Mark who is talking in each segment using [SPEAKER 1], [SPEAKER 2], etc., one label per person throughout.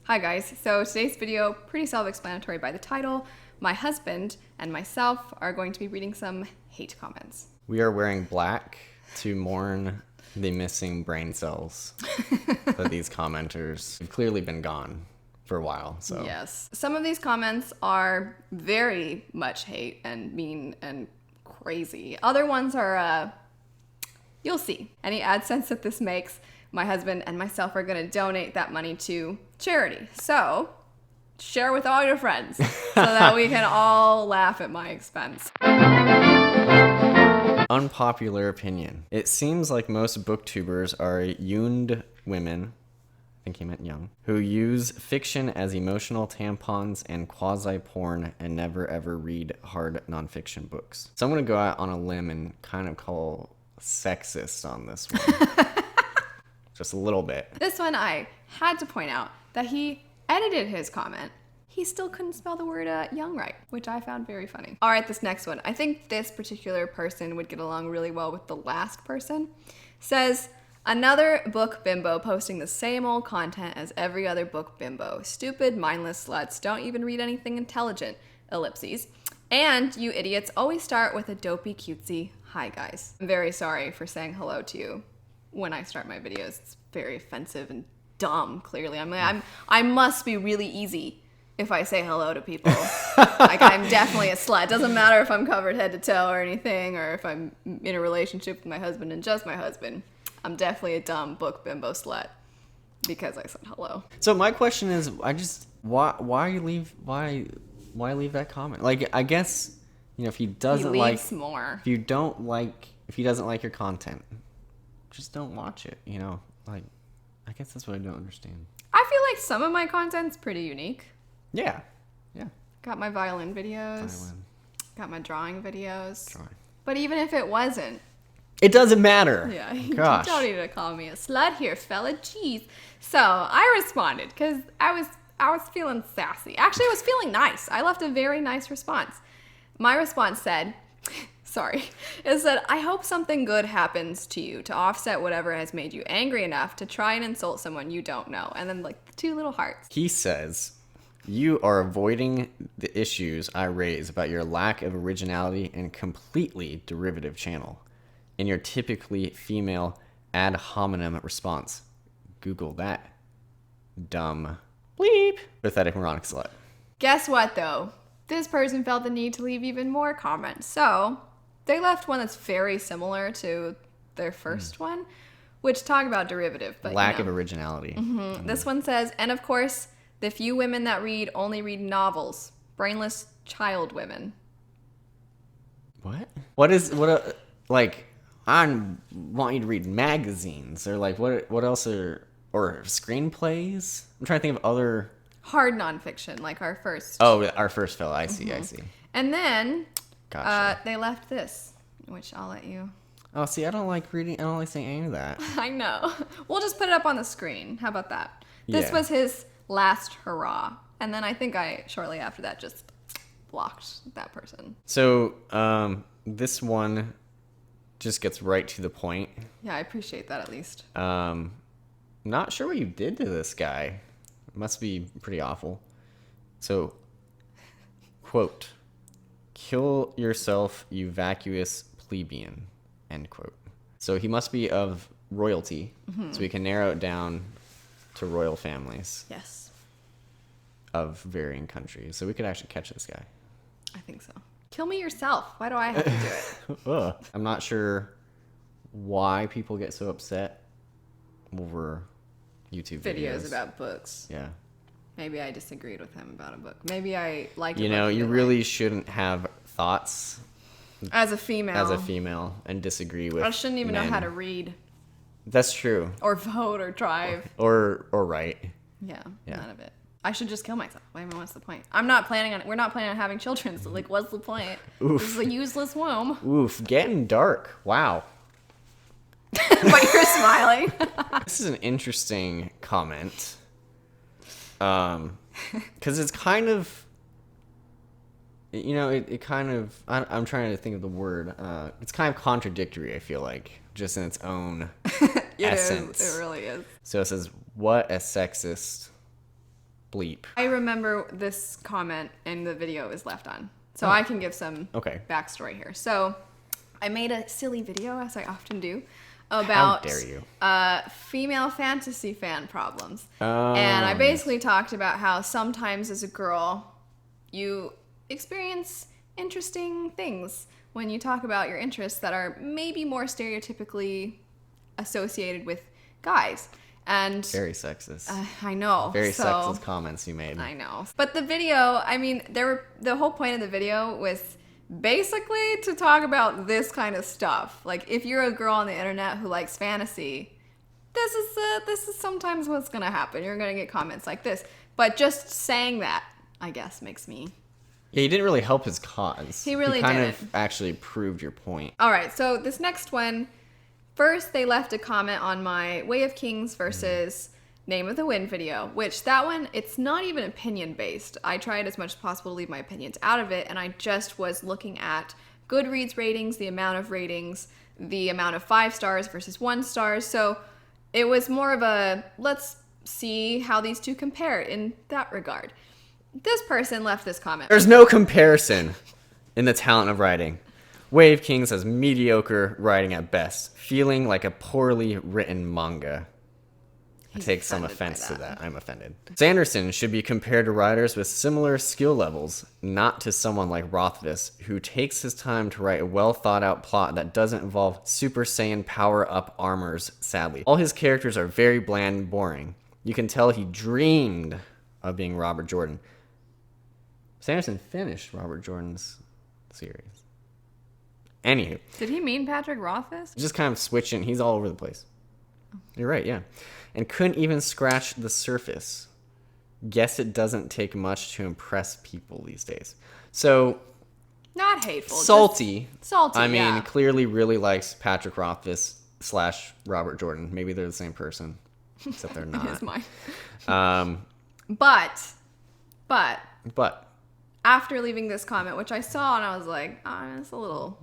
[SPEAKER 1] Hi guys, so today's video, pretty self-explanatory by the title. My husband and myself are going to be reading some hate comments.
[SPEAKER 2] We are wearing black to mourn the missing brain cells of these commenters. They've clearly been gone for a while, so.
[SPEAKER 1] Yes. Some of these comments are very much hate and mean and crazy. Other ones are, you'll see. Any AdSense that this makes, my husband and myself are going to donate that money to charity. So share with all your friends so that we can all laugh at my expense.
[SPEAKER 2] Unpopular opinion. It seems like most booktubers are young women, I think he meant young, who use fiction as emotional tampons and quasi-porn and never ever read hard nonfiction books. So I'm going to go out on a limb and kind of call sexist on this one. Just a little bit.
[SPEAKER 1] This one I had to point out that he edited his comment. He still couldn't spell the word young right, which I found very funny. All right, this next one. I think this particular person would get along really well with the last person. Says, another book bimbo posting the same old content as every other book bimbo. Stupid, mindless sluts. Don't even read anything intelligent. Ellipses. And you idiots always start with a dopey cutesy hi guys. I'm very sorry for saying hello to you when I start my videos. It's very offensive and dumb, clearly. I must be really easy if I say hello to people. Like, I'm definitely a slut. It doesn't matter if I'm covered head to toe or anything, or if I'm in a relationship with my husband and just my husband. I'm definitely a dumb book bimbo slut because I said hello.
[SPEAKER 2] So my question is, why leave that comment? Like, I guess, you know, if he doesn't
[SPEAKER 1] more.
[SPEAKER 2] if he doesn't like your content, just don't watch it, you know? Like, I guess that's what I don't understand.
[SPEAKER 1] I feel like some of my content's pretty unique.
[SPEAKER 2] Yeah.
[SPEAKER 1] Got my violin videos. Got my drawing videos.
[SPEAKER 2] Drawing.
[SPEAKER 1] But even if it wasn't.
[SPEAKER 2] It doesn't matter.
[SPEAKER 1] Yeah, you
[SPEAKER 2] Gosh.
[SPEAKER 1] don't need to call me a slut here, fella. Jeez. So I responded because I was feeling sassy. Actually, I was feeling nice. I left a very nice response. My response said, it said, I hope something good happens to you to offset whatever has made you angry enough to try and insult someone you don't know. And then like 2 little hearts.
[SPEAKER 2] He says, you are avoiding the issues I raise about your lack of originality and completely derivative channel in your typically female ad hominem response. Google that. Dumb. Bleep. Pathetic moronic slut.
[SPEAKER 1] Guess what though? This person felt the need to leave even more comments. So they left one that's very similar to their first one, which talk about derivative. But
[SPEAKER 2] lack of originality. Mm-hmm.
[SPEAKER 1] This one says, and of course, the few women that read only read novels. Brainless child women.
[SPEAKER 2] What? Like, I want you to read magazines, or like, what else or screenplays? I'm trying to think of other...
[SPEAKER 1] Hard nonfiction, like our first.
[SPEAKER 2] Oh, our first fella. I see.
[SPEAKER 1] And then
[SPEAKER 2] gotcha.
[SPEAKER 1] They left this, which I'll let you.
[SPEAKER 2] Oh, see, I don't like reading. I don't like saying any of that.
[SPEAKER 1] I know. We'll just put it up on the screen. How about that? This was his last hurrah. And then I think I, shortly after that, just blocked that person.
[SPEAKER 2] So this one just gets right to the point.
[SPEAKER 1] Yeah, I appreciate that at least.
[SPEAKER 2] Not sure what you did to this guy. Must be pretty awful. So, quote, kill yourself, you vacuous plebeian, end quote. So he must be of royalty, so we can narrow it down to royal families.
[SPEAKER 1] Yes.
[SPEAKER 2] Of varying countries. So we could actually catch this guy.
[SPEAKER 1] I think so. Kill me yourself. Why do I have to do it?
[SPEAKER 2] I'm not sure why people get so upset over YouTube videos
[SPEAKER 1] about books.
[SPEAKER 2] Yeah.
[SPEAKER 1] Maybe I disagreed with him about a book. Maybe I liked it.
[SPEAKER 2] You know, you really shouldn't have thoughts
[SPEAKER 1] as a female
[SPEAKER 2] and disagree with
[SPEAKER 1] I shouldn't even
[SPEAKER 2] men.
[SPEAKER 1] know how to read.
[SPEAKER 2] That's true.
[SPEAKER 1] Or vote or drive.
[SPEAKER 2] Or write.
[SPEAKER 1] Yeah, none of it. I should just kill myself. What's the point? We're not planning on having children, so like what's the point?
[SPEAKER 2] Oof.
[SPEAKER 1] This is a useless womb.
[SPEAKER 2] Oof, getting dark. Wow.
[SPEAKER 1] But you're smiling.
[SPEAKER 2] This is an interesting comment. Because it's kind of, you know, it kind of, I'm trying to think of the word. It's kind of contradictory, I feel like, just in its own essence.
[SPEAKER 1] It really is.
[SPEAKER 2] So it says, what a sexist bleep.
[SPEAKER 1] I remember this comment and the video is left on. So I can give some backstory here. So I made a silly video, as I often do, about
[SPEAKER 2] How dare you?
[SPEAKER 1] Female fantasy fan problems. And I basically talked about how sometimes as a girl, you experience interesting things when you talk about your interests that are maybe more stereotypically associated with guys. And
[SPEAKER 2] very sexist.
[SPEAKER 1] I know.
[SPEAKER 2] Very sexist comments you made.
[SPEAKER 1] I know. But the video, I mean, the whole point of the video was basically to talk about this kind of stuff. Like, if you're a girl on the internet who likes fantasy, this is sometimes what's gonna happen. You're gonna get comments like this. But just saying that, I guess, makes me...
[SPEAKER 2] Yeah, he didn't really help his cause.
[SPEAKER 1] He really
[SPEAKER 2] kind
[SPEAKER 1] didn't.
[SPEAKER 2] of actually proved your point.
[SPEAKER 1] All right, so this next one... First, they left a comment on my Way of Kings versus Name of the Wind video, which that one, it's not even opinion-based. I tried as much as possible to leave my opinions out of it, and I just was looking at Goodreads ratings, the amount of ratings, the amount of 5 stars versus 1 star. So it was more of a, let's see how these two compare in that regard. This person left this comment.
[SPEAKER 2] There's no comparison in the talent of writing. Way of Kings has mediocre writing at best, feeling like a poorly written manga. I take some offense to that. I'm offended. Sanderson should be compared to writers with similar skill levels, not to someone like Rothfuss, who takes his time to write a well-thought-out plot that doesn't involve Super Saiyan power-up armors, sadly. All his characters are very bland and boring. You can tell he dreamed of being Robert Jordan. Sanderson finished Robert Jordan's series. Anywho.
[SPEAKER 1] Did he mean Patrick Rothfuss?
[SPEAKER 2] Just kind of switching. He's all over the place. You're right, yeah. And couldn't even scratch the surface. Guess it doesn't take much to impress people these days. So...
[SPEAKER 1] Not hateful.
[SPEAKER 2] Salty.
[SPEAKER 1] Salty,
[SPEAKER 2] I mean, clearly really likes Patrick Rothfuss / Robert Jordan. Maybe they're the same person. Except they're not.
[SPEAKER 1] It is mine.
[SPEAKER 2] But...
[SPEAKER 1] After leaving this comment, which I saw and I was like, oh, it's a little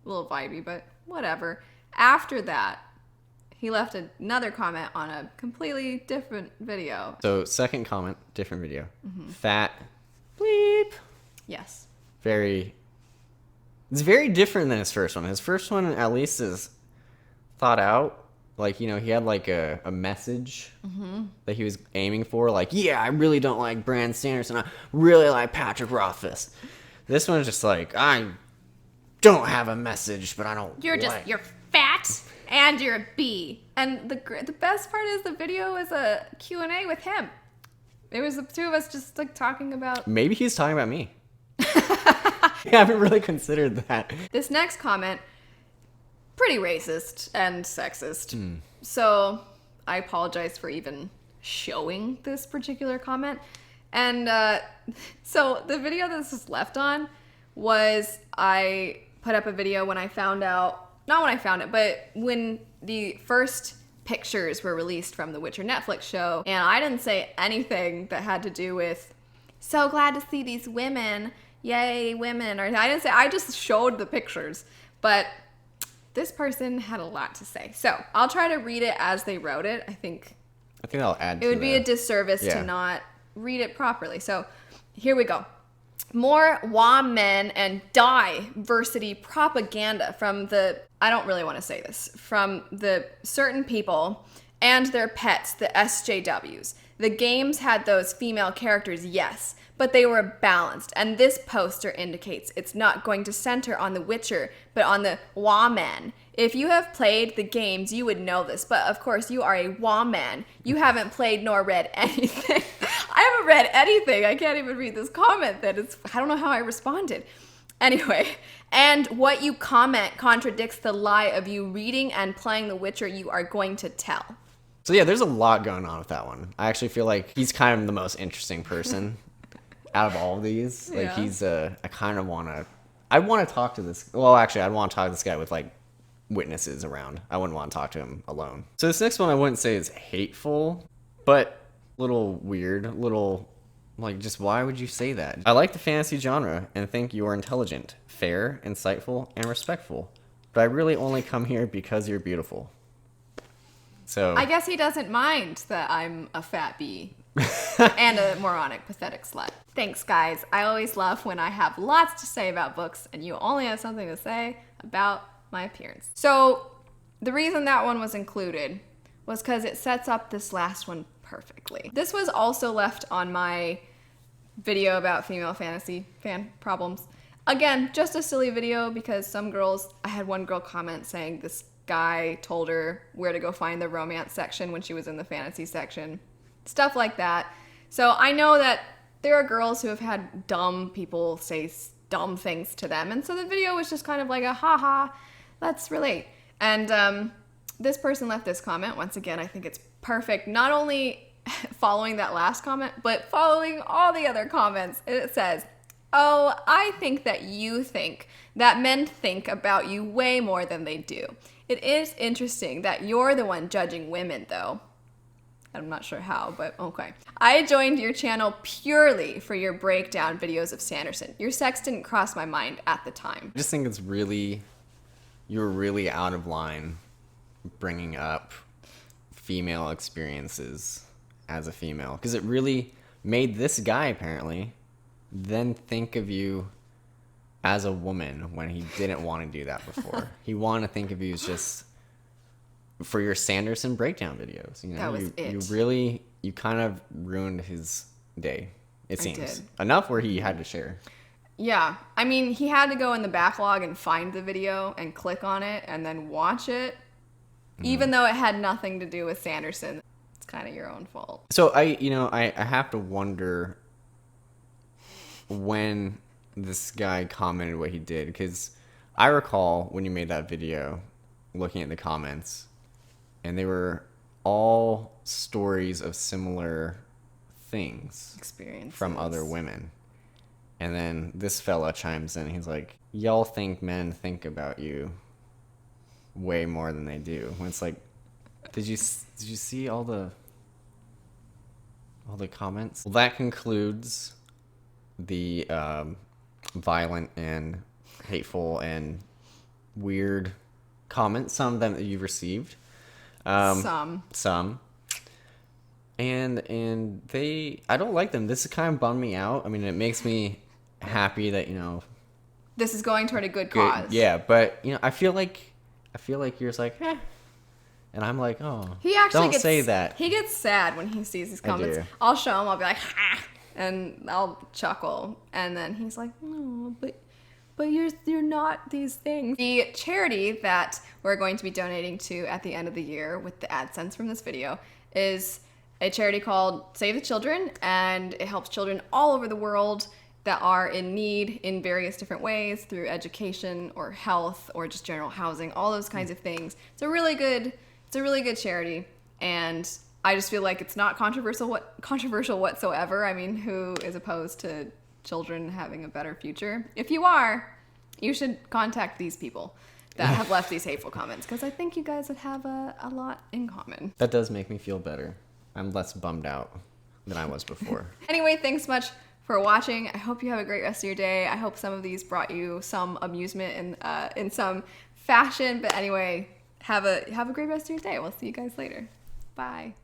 [SPEAKER 1] vibey, but whatever. After that, he left another comment on a completely different video.
[SPEAKER 2] So, second comment, different video. Fat bleep.
[SPEAKER 1] Yes.
[SPEAKER 2] It's very different than his first one. His first one, at least, is thought out. Like, you know, he had like a message that he was aiming for. Like, yeah, I really don't like Brandon Sanderson. I really like Patrick Rothfuss. This one is just like, I don't have a message, but I don't
[SPEAKER 1] You're fat and you're a bee. And the best part is the video was a Q&A with him. It was the two of us just like talking about...
[SPEAKER 2] Maybe he's talking about me. I haven't really considered that.
[SPEAKER 1] This next comment... pretty racist and sexist. So I apologize for even showing this particular comment. And so the video this was left on was I put up a video when I found out, not when I found it, but when the first pictures were released from the Witcher Netflix show. And I didn't say anything that had to do with, so glad to see these women, yay women. Or I didn't say, I just showed the pictures. But this person had a lot to say. So I'll try to read it as they wrote it. I think
[SPEAKER 2] I'll add to
[SPEAKER 1] it would be a disservice to not read it properly. So here we go. More WOM men and diversity propaganda from the, I don't really want to say this, from the certain people and their pets, the SJWs. The games had those female characters, yes, but they were balanced, and this poster indicates it's not going to center on the Witcher, but on the WOM-men. If you have played the games, you would know this, but of course you are a WOM-man. You haven't played nor read anything. I haven't read anything. I can't even read this comment I don't know how I responded. Anyway, and what you comment contradicts the lie of you reading and playing The Witcher you are going to tell.
[SPEAKER 2] So yeah, there's a lot going on with that one. I actually feel like he's kind of the most interesting person out of all of these. Like he's I want to talk to this. Well, actually, I'd want to talk to this guy with like witnesses around. I wouldn't want to talk to him alone. So this next one I wouldn't say is hateful, but a little weird, like just why would you say that? I like the fantasy genre and think you're intelligent, fair, insightful, and respectful. But I really only come here because you're beautiful. So
[SPEAKER 1] I guess he doesn't mind that I'm a fat bee. And a moronic, pathetic slut. Thanks, guys. I always love when I have lots to say about books and you only have something to say about my appearance. So the reason that one was included was because it sets up this last one perfectly. This was also left on my video about female fantasy fan problems. Again, just a silly video because some girls, I had one girl comment saying this guy told her where to go find the romance section when she was in the fantasy section. Stuff like that. So I know that there are girls who have had dumb people say dumb things to them. And so the video was just kind of like a haha, let's relate. And this person left this comment. Once again, I think it's perfect. Not only following that last comment, but following all the other comments. It says, "Oh, I think that you think that men think about you way more than they do. It is interesting that you're the one judging women, though." I'm not sure how, but okay. "I joined your channel purely for your breakdown videos of Sanderson. Your sex didn't cross my mind at the time."
[SPEAKER 2] I just think it's really, you're really out of line bringing up female experiences as a female, because it really made this guy apparently then think of you as a woman when he didn't want to do that before. He wanted to think of you as just for your Sanderson breakdown videos. You know,
[SPEAKER 1] that was it.
[SPEAKER 2] You kind of ruined his day. It seems
[SPEAKER 1] did.
[SPEAKER 2] enough where he had to share.
[SPEAKER 1] Yeah, I mean, he had to go in the backlog and find the video and click on it and then watch it, even though it had nothing to do with Sanderson. It's kind of your own fault.
[SPEAKER 2] So I have to wonder when this guy commented what he did, because I recall when you made that video looking at the comments, and they were all stories of similar things,
[SPEAKER 1] Experiences
[SPEAKER 2] from other women. And then this fella chimes in. He's like, "Y'all think men think about you way more than they do." When it's like, did you see all the comments? Well, that concludes the violent and hateful and weird comments. Some of them that you've received. Some. And I don't like them. This kind of bummed me out. I mean, it makes me happy that,
[SPEAKER 1] this is going toward a good cause.
[SPEAKER 2] Yeah, but I feel like you're just like, eh. And I'm like, oh,
[SPEAKER 1] He actually
[SPEAKER 2] don't say that.
[SPEAKER 1] He gets sad when he sees these comments.
[SPEAKER 2] do.
[SPEAKER 1] I'll show him. I'll be like, ha, and I'll chuckle, and then he's like, "No, but you're not these things." The charity that we're going to be donating to at the end of the year with the AdSense from this video is a charity called Save the Children, and it helps children all over the world that are in need in various different ways through education or health or just general housing, all those kinds of things. It's a really good charity, and I just feel like it's not controversial whatsoever. I mean, who is opposed to children having a better future? If you are, you should contact these people that have left these hateful comments, because I think you guys would have a lot in common.
[SPEAKER 2] That does make me feel better. I'm less bummed out than I was before.
[SPEAKER 1] Anyway, thanks much for watching. I hope you have a great rest of your day. I hope some of these brought you some amusement in some fashion. But anyway, have a great rest of your day. We'll see you guys later. Bye.